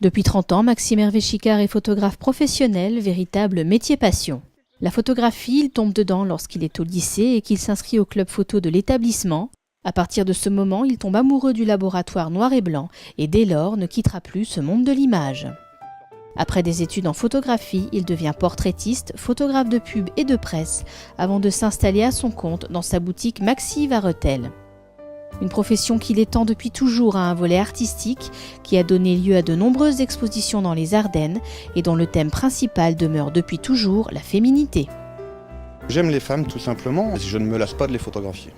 Depuis 30 ans, Maxime Hervé Chicard est photographe professionnel, véritable métier passion. La photographie, il tombe dedans lorsqu'il est au lycée et qu'il s'inscrit au club photo de l'établissement. À partir de ce moment, il tombe amoureux du laboratoire noir et blanc et dès lors ne quittera plus ce monde de l'image. Après des études en photographie, il devient portraitiste, photographe de pub et de presse avant de s'installer à son compte dans sa boutique Maxi Varetel. Une profession qu'il étend depuis toujours à un volet artistique qui a donné lieu à de nombreuses expositions dans les Ardennes et dont le thème principal demeure depuis toujours la féminité. J'aime les femmes tout simplement, je ne me lasse pas de les photographier.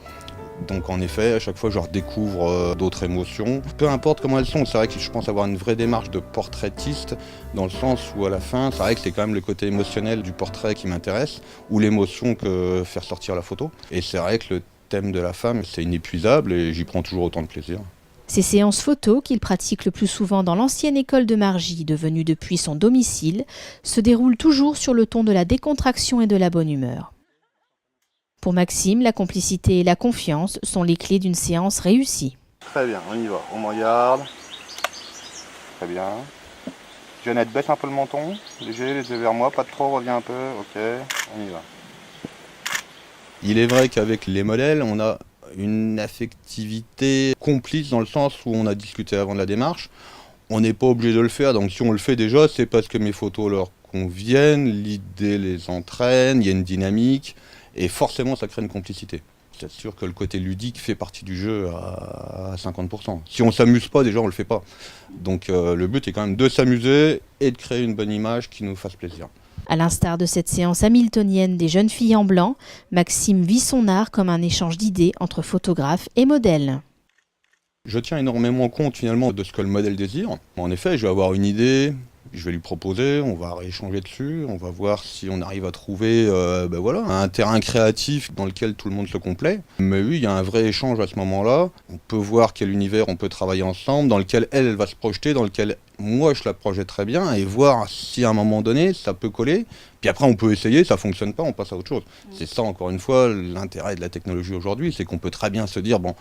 Donc en effet, à chaque fois je redécouvre d'autres émotions. Peu importe comment elles sont, c'est vrai que je pense avoir une vraie démarche de portraitiste dans le sens où à la fin, c'est vrai que c'est quand même le côté émotionnel du portrait qui m'intéresse ou l'émotion que faire sortir la photo. Et c'est vrai que le thème de la femme, c'est inépuisable et j'y prends toujours autant de plaisir. Ces séances photos, qu'il pratique le plus souvent dans l'ancienne école de Margy, devenue depuis son domicile, se déroulent toujours sur le ton de la décontraction et de la bonne humeur. Pour Maxime, la complicité et la confiance sont les clés d'une séance réussie. Très bien, on y va. On me regarde. Très bien. Jeannette, baisse un peu le menton. Léger, les yeux vers moi, pas de trop, reviens un peu. Ok, on y va. Il est vrai qu'avec les modèles, on a une affectivité complice dans le sens où on a discuté avant de la démarche. On n'est pas obligé de le faire, donc si on le fait déjà, c'est parce que mes photos leur conviennent, l'idée les entraîne, il y a une dynamique, et forcément ça crée une complicité. C'est sûr que le côté ludique fait partie du jeu à 50%. Si on ne s'amuse pas, déjà on ne le fait pas. Donc le but est quand même de s'amuser et de créer une bonne image qui nous fasse plaisir. À l'instar de cette séance hamiltonienne des jeunes filles en blanc, Maxime vit son art comme un échange d'idées entre photographes et modèles. Je tiens énormément compte finalement de ce que le modèle désire. En effet, je vais avoir une idée, je vais lui proposer, on va échanger dessus, on va voir si on arrive à trouver un terrain créatif dans lequel tout le monde se complaît. Mais oui, il y a un vrai échange à ce moment-là. On peut voir quel univers on peut travailler ensemble, dans lequel elle va se projeter, dans lequel moi je la projette très bien, et voir si à un moment donné ça peut coller. Puis après on peut essayer, ça fonctionne pas, on passe à autre chose. C'est ça encore une fois l'intérêt de la technologie aujourd'hui, c'est qu'on peut très bien se dire bon,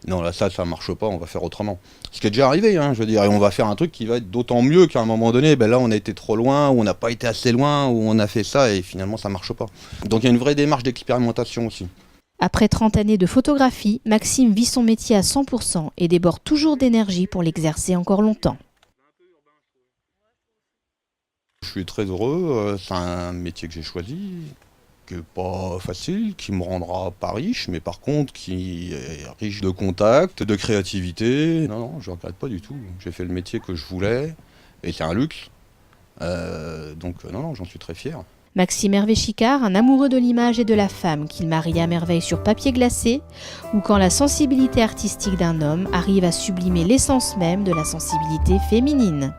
non là ça marche pas, on va faire autrement. Ce qui est déjà arrivé, je veux dire, et on va faire un truc qui va être d'autant mieux qu'à un moment donné, là on a été trop loin, ou on n'a pas été assez loin, ou on a fait ça et finalement ça marche pas. Donc il y a une vraie démarche d'expérimentation aussi. Après 30 années de photographie, Maxime vit son métier à 100% et déborde toujours d'énergie pour l'exercer encore longtemps. Je suis très heureux, c'est un métier que j'ai choisi, qui n'est pas facile, qui me rendra pas riche, mais par contre qui est riche de contacts, de créativité. Non, je ne regrette pas du tout. J'ai fait le métier que je voulais, et c'est un luxe. J'en suis très fier. Maxime Hervé Chicard, un amoureux de l'image et de la femme qu'il marie à merveille sur papier glacé, ou quand la sensibilité artistique d'un homme arrive à sublimer l'essence même de la sensibilité féminine.